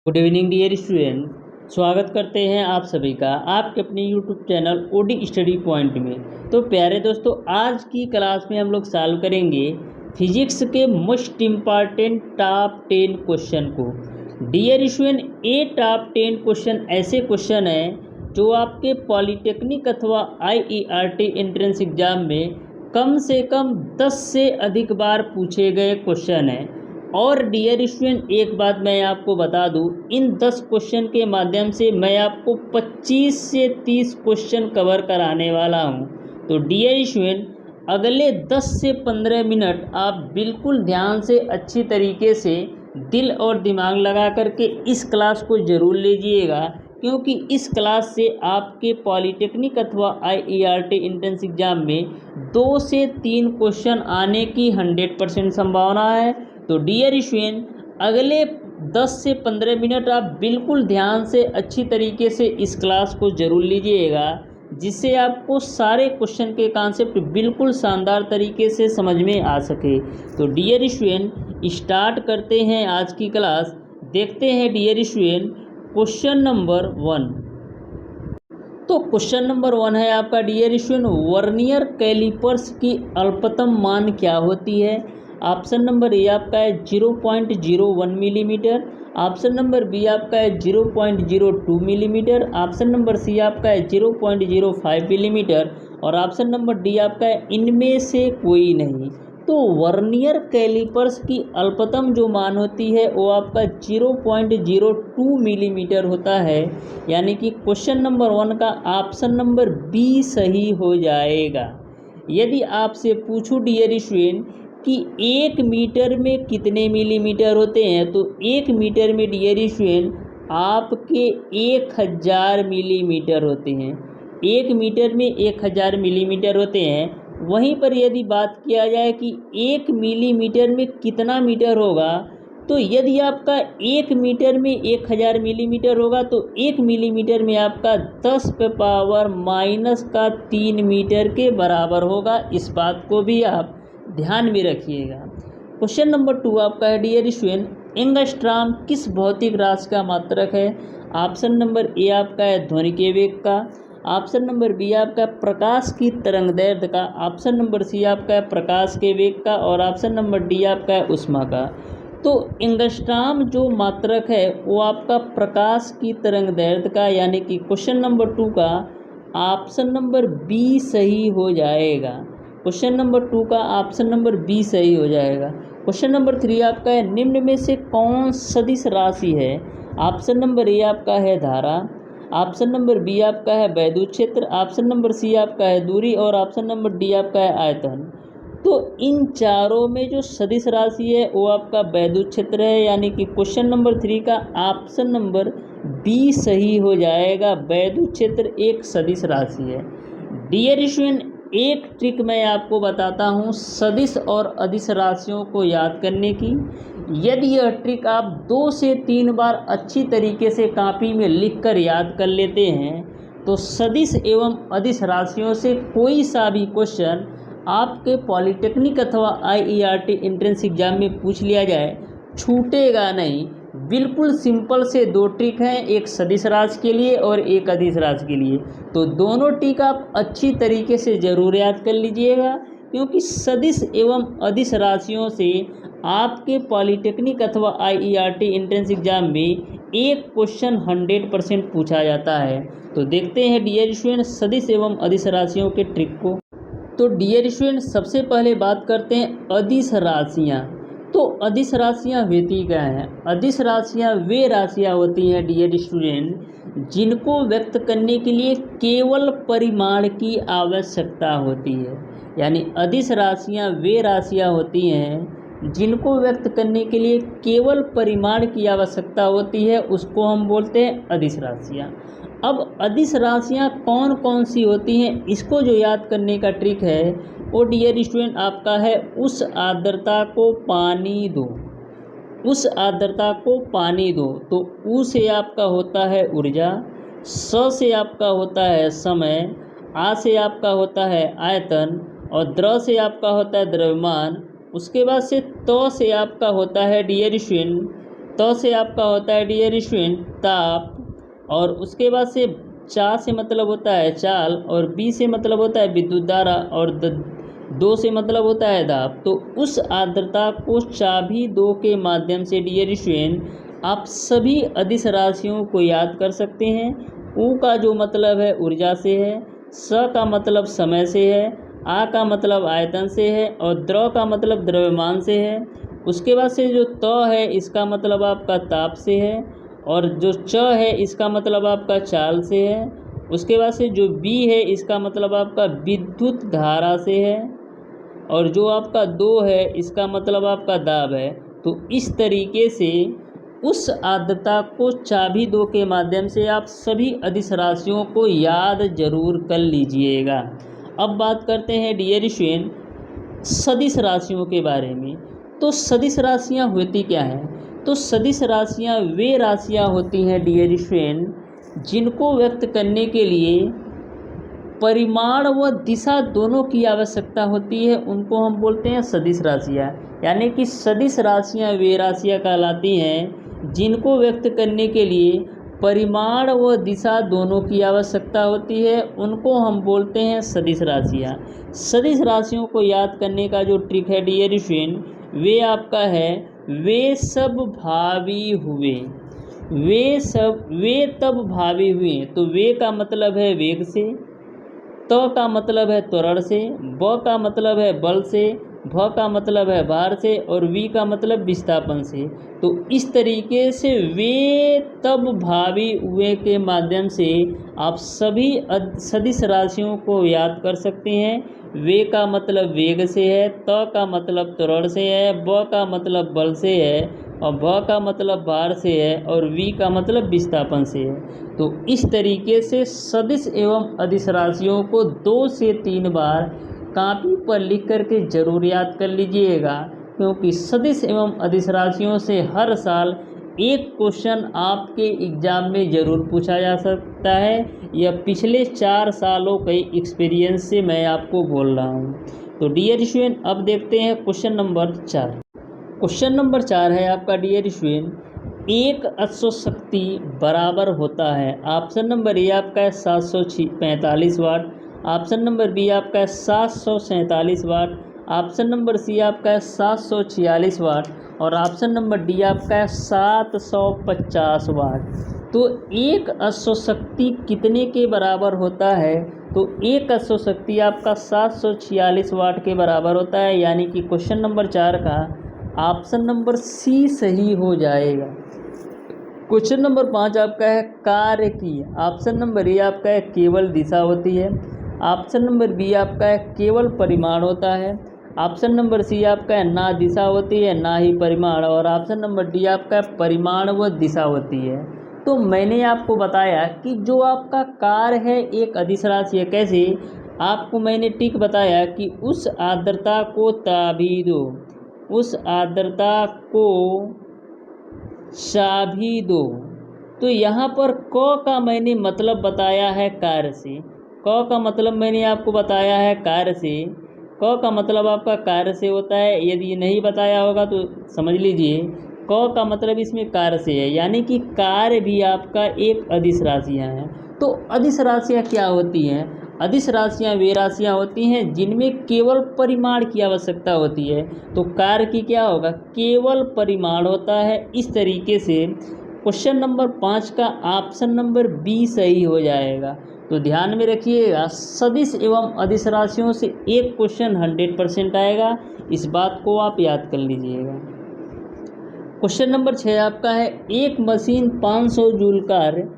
Good evening dear student. स्वागत करते हैं आप सभी का आपके अपने YouTube channel OD study point में। तो प्यारे दोस्तों, आज की क्लास में हम लोग सॉल्व करेंगे फिजिक्स के मोस्ट इम्पॉर्टेंट टॉप 10 क्वेश्चन को। डियर स्टूडेंट, ये टॉप 10 क्वेश्चन ऐसे क्वेश्चन हैं जो आपके पॉलिटेक्निक अथवा आईईआरटी एंट्रेंस एग्जाम में कम से कम 10 से अधिक बार पूछे गए क्वेश्चन हैं। और डियर स्टूडेंट, एक बात मैं आपको बता दूं, इन 10 क्वेश्चन के माध्यम से मैं आपको 25 से 30 क्वेश्चन कवर कराने वाला हूं। तो डियर स्टूडेंट, अगले 10 से 15 मिनट आप बिल्कुल ध्यान से अच्छी तरीके से दिल और दिमाग लगा करके इस क्लास को ज़रूर लीजिएगा, क्योंकि इस क्लास से आपके पॉलिटेक्निक अथवा आईईआरटी एंट्रेंस एग्जाम में 2 से 3 क्वेश्चन आने की 100% संभावना है। तो डियर स्टूडेंट, अगले 10 से 15 मिनट आप बिल्कुल ध्यान से अच्छी तरीके से इस क्लास को ज़रूर लीजिएगा, जिससे आपको सारे क्वेश्चन के कॉन्सेप्ट बिल्कुल शानदार तरीके से समझ में आ सके। तो डियर स्टूडेंट, स्टार्ट करते हैं आज की क्लास। देखते हैं डियर स्टूडेंट क्वेश्चन नंबर 1। तो क्वेश्चन नंबर 1 है आपका डियर स्टूडेंट, वर्नियर कैलिपर्स की अल्पतम मान क्या होती है। ऑप्शन नंबर ए आपका है 0.01 मिलीमीटर। ऑप्शन नंबर बी आपका है 0.02 मिलीमीटर। ऑप्शन नंबर सी आपका है 0.05 मिलीमीटर। और ऑप्शन नंबर डी आपका है इनमें से कोई नहीं। तो वर्नियर कैलिपर्स की अल्पतम जो मान होती है वो आपका 0.02 मिलीमीटर होता है, यानी कि क्वेश्चन नंबर 1 का ऑप्शन नंबर बी सही हो जाएगा। यदि आपसे पूछूं डियर स्टूडेंट कि 1 मीटर में कितने मिलीमीटर होते हैं, तो 1 मीटर में डियर स्टूडेंट आपके 1000 मिलीमीटर होते हैं। 1 मीटर में 1000 मिलीमीटर होते हैं। वहीं पर यदि बात किया जाए कि 1 मिलीमीटर में कितना मीटर होगा, तो यदि आपका 1 मीटर में 1000 मिलीमीटर होगा तो 1 मिलीमीटर में आपका 10⁻³ मीटर के बराबर होगा। इस बात को भी आप ध्यान में रखिएगा। क्वेश्चन नंबर 2 आपका है डियर स्टूडेंट, एंगस्ट्रॉम किस भौतिक राशि का मात्रक है। ऑप्शन नंबर ए आपका है ध्वनि के वेग का। ऑप्शन नंबर बी आपका प्रकाश की तरंगदैर्घ्य का। ऑप्शन नंबर सी आपका है प्रकाश के वेग का। और ऑप्शन नंबर डी आपका है ऊष्मा का। तो एंगस्ट्रॉम जो मात्रक है वो आपका प्रकाश की तरंगदैर्घ्य का, यानी कि क्वेश्चन नंबर 2 का ऑप्शन नंबर बी सही हो जाएगा। क्वेश्चन नंबर 2 का ऑप्शन नंबर बी सही हो जाएगा। क्वेश्चन नंबर 3 आपका है, निम्न में से कौन सदिश राशि है। ऑप्शन नंबर ए आपका है धारा। ऑप्शन नंबर बी आपका है वैद्युत क्षेत्र। ऑप्शन नंबर सी आपका है दूरी। और ऑप्शन नंबर डी आपका है आयतन। तो इन चारों में जो सदिश राशि है वो आपका वैद्युत क्षेत्र है, यानी कि क्वेश्चन नंबर 3 का ऑप्शन नंबर बी सही हो जाएगा। वैद्युत क्षेत्र एक सदिश राशि है। डियर स्टूडेंट, एक ट्रिक मैं आपको बताता हूँ सदिश और अदिश राशियों को याद करने की। यदि यह ट्रिक आप 2 से 3 बार अच्छी तरीके से कॉपी में लिखकर याद कर लेते हैं, तो सदिश एवं अदिश राशियों से कोई सा भी क्वेश्चन आपके पॉलिटेक्निक अथवा आईईआरटी एंट्रेंस एग्जाम में पूछ लिया जाए, छूटेगा नहीं। बिल्कुल सिंपल से 2 ट्रिक हैं, एक सदिश राशि के लिए और एक अदिश राशि के लिए। तो दोनों ट्रिक आप अच्छी तरीके से ज़रूर याद कर लीजिएगा, क्योंकि सदिश एवं अदिश राशियों से आपके पॉलिटेक्निक अथवा आईईआरटी एंट्रेंस एग्जाम में एक क्वेश्चन 100% पूछा जाता है। तो देखते हैं डियर स्टूडेंट सदिश एवं अदिश राशियों के ट्रिक को। तो डियर स्टूडेंट, सबसे पहले बात करते हैं अदिश राशियाँ। तो अदिश राशियाँ होती क्या हैं। अदिश राशियाँ वे राशियाँ होती हैं डियर स्टूडेंट जिनको व्यक्त करने के लिए केवल परिमाण की आवश्यकता होती है। यानी अदिश राशियाँ वे राशियाँ होती हैं जिनको व्यक्त करने के लिए केवल परिमाण की आवश्यकता होती है, उसको हम बोलते हैं अदिश राशियाँ। अब अदिश राशियाँ कौन कौन सी होती हैं, इसको जो याद करने का ट्रिक है वो डियर स्टूडेंट आपका है, उस आर्द्रता को पानी दो। उस आर्द्रता को पानी दो। तो उ से आपका होता है ऊर्जा, स से आपका होता है समय, आ से आपका होता है आयतन, और द्र से आपका होता है द्रव्यमान। उसके बाद से त से आपका होता है डियर स्टूडेंट त से आपका होता है डियर स्टूडेंट ताप, और उसके बाद से चा से मतलब होता है चाल, और बी से मतलब होता है विद्युत धारा, और दो से मतलब होता है दाब। तो उस आर्द्रता को चाबी दो के माध्यम से डियर स्टूडेंट आप सभी अदिश राशियों को याद कर सकते हैं। ऊ का जो मतलब है ऊर्जा से है, स का मतलब समय से है, आ का मतलब आयतन से है, और द्रव का मतलब द्रव्यमान से है। उसके बाद से जो त है इसका मतलब आपका ताप से है, और जो च है इसका मतलब आपका चाल से है। उसके बाद से जो बी है इसका मतलब आपका विद्युत धारा से है, और जो आपका दो है इसका मतलब आपका दाब है। तो इस तरीके से उस आर्द्रता को चाबी दो के माध्यम से आप सभी अदिश राशियों को याद जरूर कर लीजिएगा। अब बात करते हैं डियर स्टूडेंट सदिश राशियों के बारे में। तो सदिश राशियां होती क्या हैं? तो सदिश राशियां वे राशियां होती हैं डियर स्टूडेंट जिनको व्यक्त करने के लिए परिमाण व दिशा दोनों की आवश्यकता होती है, उनको हम बोलते हैं सदिश राशियाँ। यानी कि सदिश राशियाँ वे राशियाँ कहलाती हैं जिनको व्यक्त करने के लिए परिमाण व दिशा दोनों की आवश्यकता होती है, उनको हम बोलते हैं सदिश राशियाँ। सदिश राशियों को याद करने का जो ट्रिक है डियर स्टूडेंट, वे आपका है वे सब भावी हुए। वे तब भावी हुए। तो वे का मतलब है वेग से, त का मतलब है त्वरण से, ब का मतलब है बल से, भ का मतलब है भार से, और वी का मतलब विस्थापन से। तो इस तरीके से वे तब भावी हुए के माध्यम से आप सभी सदिश राशियों को याद कर सकते हैं। वे का मतलब वेग से है, त का मतलब त्वरण से है, ब का मतलब बल से है, और भ का मतलब भार से है, और वी का मतलब विस्थापन से है। तो इस तरीके से सदिश एवं अदिश राशियों को 2 से 3 बार कापी पर लिख करके जरूर याद कर लीजिएगा, क्योंकि सदिश एवं अदिश राशियों से हर साल एक क्वेश्चन आपके एग्जाम में ज़रूर पूछा जा सकता है। यह पिछले 4 सालों के एक्सपीरियंस से मैं आपको बोल रहा हूँ। तो डियर स्टूडेंट अब देखते हैं क्वेश्चन नंबर 4। क्वेश्चन नंबर 4 है आपका डियर स्टूडेंट एक अश्वशक्ति बराबर होता है। ऑप्शन नंबर ए आपका है 745 वाट, ऑप्शन नंबर बी आपका है 747 वाट, ऑप्शन नंबर सी आपका है 746 वाट, और ऑप्शन नंबर डी आपका है 750 वाट। तो एक अश्वशक्ति कितने के बराबर होता है? तो एक अश्वशक्ति आपका 746 वाट के बराबर होता है, यानी कि क्वेश्चन नंबर 4 का ऑप्शन नंबर सी सही हो जाएगा। क्वेश्चन नंबर 5 आपका है कार्य की। ऑप्शन नंबर ए आपका है केवल दिशा होती है, ऑप्शन नंबर बी आपका है केवल परिमाण होता है, ऑप्शन नंबर सी आपका है ना दिशा होती है ना ही परिमाण, और ऑप्शन नंबर डी आपका है परिमाण व दिशा होती है। तो मैंने आपको बताया कि जो आपका कार्य है एक अदिश राशि है। कैसे? आपको मैंने टिक बताया कि उस आर्द्रता को चाबी दो, उस आर्द्रता को चाबी दो। तो यहाँ पर क का मैंने मतलब बताया है कार्य से, क का मतलब मैंने आपको बताया है कार्य से, क का मतलब आपका कार्य से होता है। यदि ये नहीं बताया होगा तो समझ लीजिए क का मतलब इसमें कार्य से है, यानी कि कार्य भी आपका एक अदिश राशियाँ हैं। तो अदिश राशियाँ क्या होती हैं? अदिश राशियाँ वे राशियाँ होती हैं जिनमें केवल परिमाण की आवश्यकता होती है। तो कार्य की क्या होगा? केवल परिमाण होता है। इस तरीके से क्वेश्चन नंबर 5 का ऑप्शन नंबर बी सही हो जाएगा। तो ध्यान में रखिएगा सदिश एवं अदिश राशियों से एक क्वेश्चन 100% आएगा, इस बात को आप याद कर लीजिएगा। क्वेश्चन नंबर 6 आपका है एक मशीन 500 जूल कार्य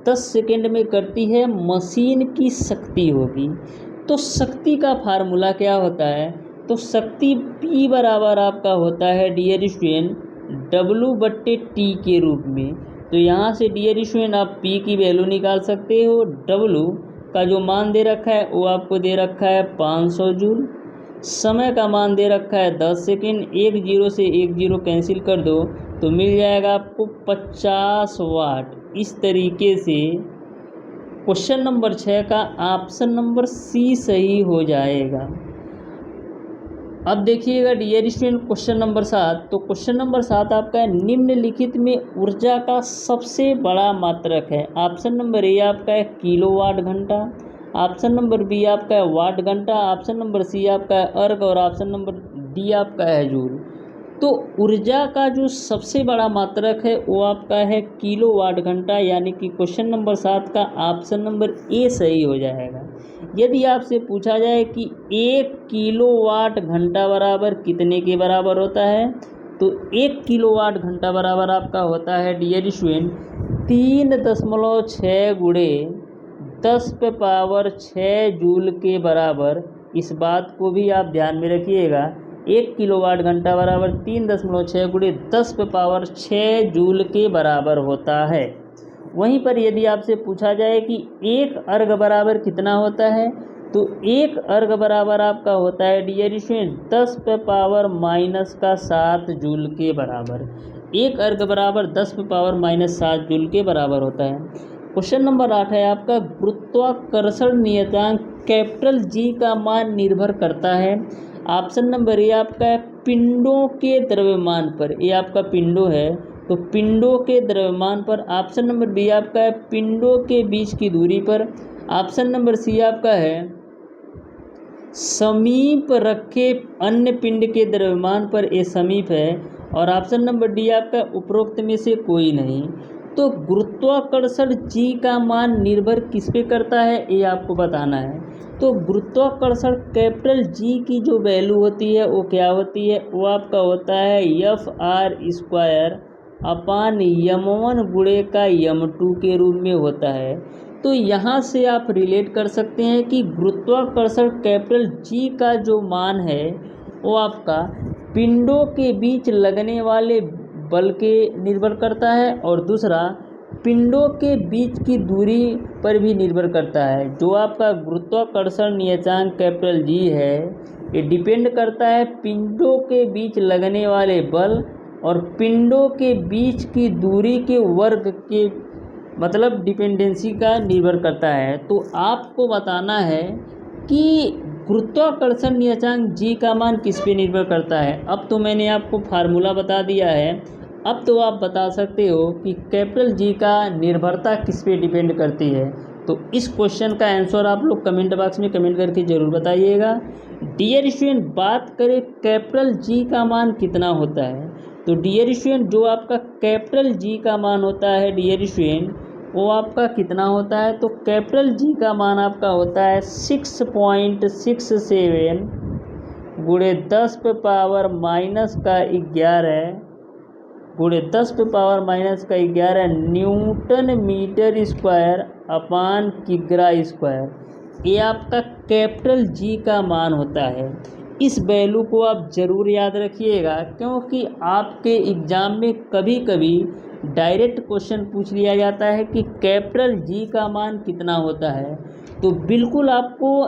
10 सेकेंड में करती है, मशीन की शक्ति होगी। तो शक्ति का फार्मूला क्या होता है? तो शक्ति P बराबर आपका होता है डियर स्टूडेंट W/T के रूप में। तो यहाँ से डियर स्टूडेंट आप P की वैल्यू निकाल सकते हो। W का जो मान दे रखा है वो आपको दे रखा है 500 जूल, समय का मान दे रखा है 10 सेकेंड, 1 0 से 1 0 कैंसिल कर दो तो मिल जाएगा आपको 50 वाट। इस तरीके से क्वेश्चन नंबर 6 का ऑप्शन नंबर सी सही हो जाएगा। अब देखिएगा डियर स्टूडेंट क्वेश्चन नंबर 7। तो क्वेश्चन नंबर 7 आपका है, निम्नलिखित में ऊर्जा का सबसे बड़ा मात्रक है। ऑप्शन नंबर ए आपका है किलोवाट घंटा, ऑप्शन नंबर बी आपका है वाट घंटा, ऑप्शन नंबर सी आपका है अर्ग और ऑप्शन नंबर डी आपका है जूल। तो ऊर्जा का जो सबसे बड़ा मात्रक है वो आपका है किलोवाट घंटा, यानी कि क्वेश्चन नंबर 7 का ऑप्शन नंबर ए सही हो जाएगा। यदि आपसे पूछा जाए कि 1 किलोवाट घंटा बराबर कितने के बराबर होता है, तो 1 किलोवाट घंटा बराबर आपका होता है डियर स्टूडेंट 3.6 गुणे 10⁻6 जूल के बराबर। इस बात को भी आप ध्यान में रखिएगा, 1 किलोवाट घंटा बराबर 3.6 गुणे 10⁻6 जूल के बराबर होता है। वहीं पर यदि आपसे पूछा जाए कि 1 अर्ग बराबर कितना होता है, तो 1 अर्ग बराबर आपका होता है डियर स्टूडेंट 10⁻⁻7 जूल के बराबर। 1 अर्ग बराबर 10⁻⁻7 जूल के बराबर होता है। क्वेश्चन नंबर 8 है आपका, गुरुत्वाकर्षण नियतांक कैपिटल जी का मान निर्भर करता है। ऑप्शन नंबर ए आपका है पिंडों के द्रव्यमान पर, ये आपका पिंडों है तो पिंडों के द्रव्यमान पर। ऑप्शन नंबर बी आपका है पिंडों के बीच की दूरी पर। ऑप्शन नंबर सी आपका है समीप रखे अन्य पिंड के द्रव्यमान पर, ये समीप है। और ऑप्शन नंबर डी आपका उपरोक्त में से कोई नहीं। तो गुरुत्वाकर्षण जी का मान निर्भर किस पे करता है, ये आपको बताना है। तो गुरुत्वाकर्षण कैपिटल जी की जो वैल्यू होती है वो क्या होती है, वो आपका होता है Fr² अपान यम1 गुणे का यम2 के रूप में होता है। तो यहाँ से आप रिलेट कर सकते हैं कि गुरुत्वाकर्षण कैपिटल जी का जो मान है वो आपका पिंडों के बीच लगने वाले बल के निर्भर करता है, और दूसरा पिंडों के बीच की दूरी पर भी निर्भर करता है। जो आपका गुरुत्वाकर्षण नियतांक कैपिटल जी है ये डिपेंड करता है पिंडों के बीच लगने वाले बल और पिंडों के बीच की दूरी के वर्ग के, मतलब डिपेंडेंसी का निर्भर करता है। तो आपको बताना है कि गुरुत्वाकर्षण नियतांक जी का मान किस पे निर्भर करता है। अब तो मैंने आपको फार्मूला बता दिया है, अब तो आप बता सकते हो कि कैपिटल जी का निर्भरता किस पे डिपेंड करती है। तो इस क्वेश्चन का आंसर आप लोग कमेंट बॉक्स में कमेंट करके ज़रूर बताइएगा। डियर स्टूडेंट, बात करें कैपिटल जी का मान कितना होता है, तो डियर स्टूडेंट जो आपका कैपिटल जी का मान होता है डियर स्टूडेंट वो आपका कितना होता है, तो कैपिटल जी का मान आपका होता है 6.67 गुणे 10⁻⁻11 गुणे 10⁻⁻11 न्यूटन मीटर स्क्वायर अपान किग्रा स्क्वायर। ये आपका कैपिटल जी का मान होता है। इस वैल्यू को आप ज़रूर याद रखिएगा, क्योंकि आपके एग्ज़ाम में कभी कभी डायरेक्ट क्वेश्चन पूछ लिया जाता है कि कैपिटल जी का मान कितना होता है। तो बिल्कुल आपको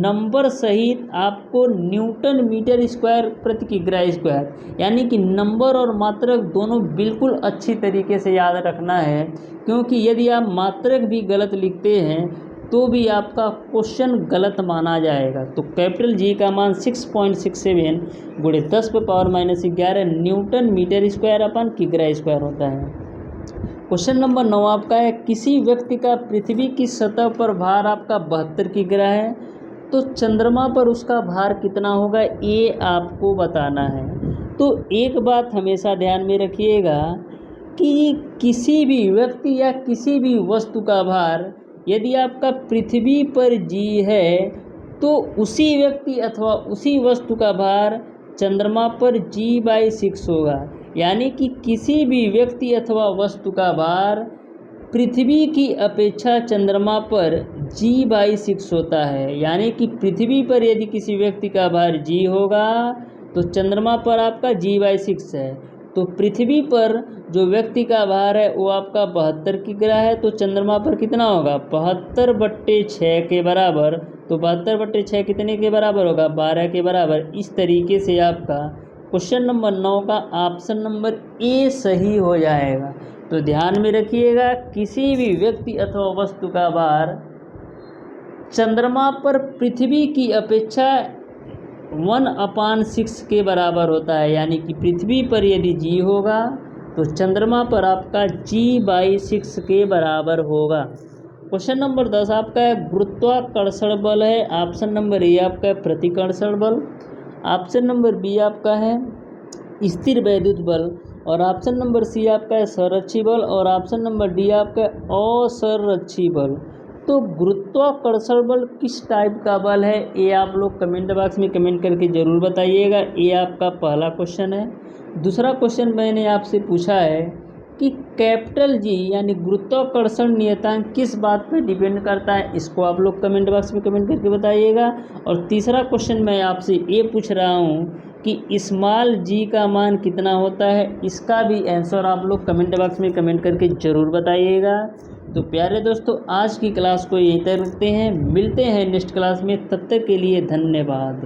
नंबर सहित आपको न्यूटन मीटर स्क्वायर प्रति किग्रा स्क्वायर, यानी कि नंबर और मात्रक दोनों बिल्कुल अच्छी तरीके से याद रखना है, क्योंकि यदि आप मात्रक भी गलत लिखते हैं तो भी आपका क्वेश्चन गलत माना जाएगा। तो कैपिटल जी का मान 6.67 गुणे 10⁻⁻11 न्यूटन मीटर स्क्वायर अपन किग्रा स्क्वायर होता है। क्वेश्चन नंबर 9 आपका है, किसी व्यक्ति का पृथ्वी की सतह पर भार आपका 72 किग्रा है, तो चंद्रमा पर उसका भार कितना होगा, ये आपको बताना है। तो एक बात हमेशा ध्यान में रखिएगा कि किसी भी व्यक्ति या किसी भी वस्तु का भार यदि आपका पृथ्वी पर जी है तो उसी व्यक्ति अथवा उसी वस्तु का भार चंद्रमा पर g/6 होगा। यानी कि किसी भी व्यक्ति अथवा वस्तु का भार पृथ्वी की अपेक्षा चंद्रमा पर g/6 होता है। यानी कि पृथ्वी पर यदि किसी व्यक्ति का भार g होगा तो चंद्रमा पर आपका g/6 है। तो पृथ्वी पर जो व्यक्ति का भार है वो आपका 72 किग्रा है, तो चंद्रमा पर कितना होगा 72/6 के बराबर। तो 72/6 कितने के बराबर होगा, 12 के बराबर। इस तरीके से आपका क्वेश्चन नंबर 9 का ऑप्शन नंबर ए सही हो जाएगा। तो ध्यान में रखिएगा, किसी भी व्यक्ति अथवा वस्तु का भार चंद्रमा पर पृथ्वी की अपेक्षा 1/6 के बराबर होता है, यानी कि पृथ्वी पर यदि जी होगा तो चंद्रमा पर आपका g/6 के बराबर होगा। क्वेश्चन नंबर 10 आपका है गुरुत्वाकर्षण बल है, ऑप्शन नंबर ए आपका है प्रतिकर्षण बल, ऑप्शन नंबर बी आपका है स्थिर वैद्युत बल, और ऑप्शन नंबर सी आपका है संरक्षी बल, और ऑप्शन नंबर डी आपका है असंरक्षी बल। तो गुरुत्वाकर्षण बल किस टाइप का बल है, ये आप लोग कमेंट बॉक्स में कमेंट करके ज़रूर बताइएगा। ये आपका पहला क्वेश्चन है। दूसरा क्वेश्चन मैंने आपसे पूछा है कि कैपिटल जी यानी गुरुत्वाकर्षण नियतांक किस बात पर डिपेंड करता है, इसको आप लोग कमेंट बॉक्स में कमेंट करके बताइएगा। और तीसरा क्वेश्चन मैं आपसे ये पूछ रहा हूँ कि स्मॉल जी का मान कितना होता है, इसका भी आंसर आप लोग कमेंट बॉक्स में कमेंट करके ज़रूर बताइएगा। तो प्यारे दोस्तों, आज की क्लास को यहीं तक रखते हैं, मिलते हैं नेक्स्ट क्लास में, तब तक के लिए धन्यवाद।